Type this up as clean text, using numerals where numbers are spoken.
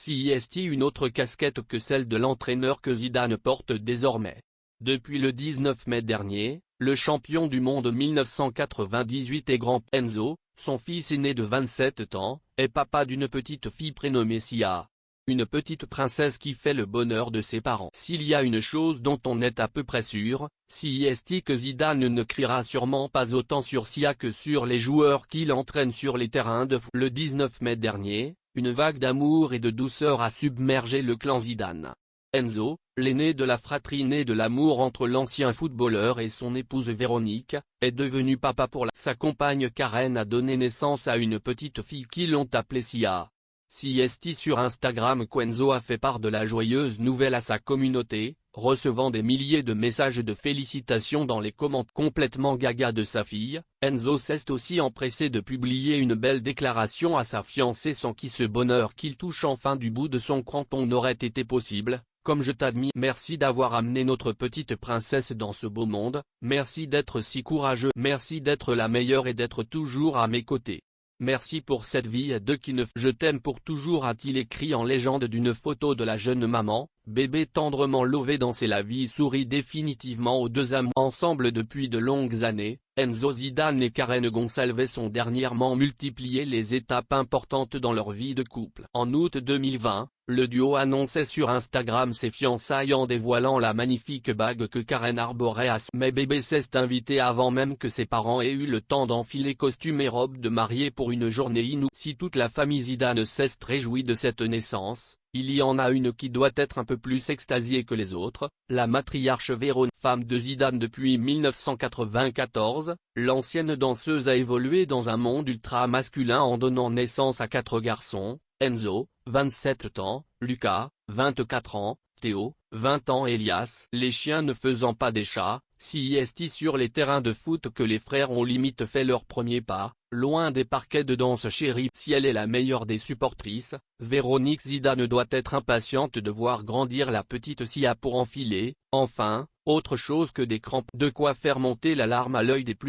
CIST une autre casquette que celle de l'entraîneur que Zidane porte désormais. Depuis le 19 mai dernier, le champion du monde 1998 et grand Enzo, son fils aîné de 27 ans, est papa d'une petite fille prénommée Sia. Une petite princesse qui fait le bonheur de ses parents. S'il y a une chose dont on est à peu près sûr, c'est que Zidane ne criera sûrement pas autant sur Sia que sur les joueurs qu'il entraîne sur les terrains de foot. Le 19 mai dernier, une vague d'amour et de douceur a submergé le clan Zidane. Enzo, l'aîné de la fratrie née de l'amour entre l'ancien footballeur et son épouse Véronique, est devenu papa pour sa compagne Karen a donné naissance à une petite fille qui l'ont appelée Sia. CIST sur Instagram Enzo a fait part de la joyeuse nouvelle à sa communauté, recevant des milliers de messages de félicitations dans les commentaires complètement gaga de sa fille. Enzo s'est aussi empressé de publier une belle déclaration à sa fiancée sans qui ce bonheur qu'il touche enfin du bout de son crampon n'aurait été possible. Comme je t'admire, merci d'avoir amené notre petite princesse dans ce beau monde, merci d'être si courageux, merci d'être la meilleure et d'être toujours à mes côtés. Merci pour cette vie de qui ne je t'aime pour toujours a-t-il écrit en légende d'une photo de la jeune maman, bébé tendrement lové dans la vie sourit définitivement aux deux amants ensemble depuis de longues années. Enzo Zidane et Karen Gonçalves ont dernièrement multiplié les étapes importantes dans leur vie de couple. En août 2020, le duo annonçait sur Instagram ses fiançailles en dévoilant la magnifique bague que Karen arborait à mais bébé s'est invité avant même que ses parents aient eu le temps d'enfiler costume et robe de mariée pour une journée inouïe. Si toute la famille Zidane s'est réjouie de cette naissance, il y en a une qui doit être un peu plus extasiée que les autres, la matriarche Véronique. Femme de Zidane depuis 1994, l'ancienne danseuse a évolué dans un monde ultra masculin en donnant naissance à 4 garçons, Enzo, 27 ans, Lucas, 24 ans, Théo, 20 ans Elias. Les chiens ne faisant pas des chats, CIST sur les terrains de foot que les frères ont limite fait leur premier pas, loin des parquets de danse chérie. Si elle est la meilleure des supportrices, Véronique Zidane doit être impatiente de voir grandir la petite Sia pour enfiler, enfin, autre chose que des crampes. De quoi faire monter la larme à l'œil des plus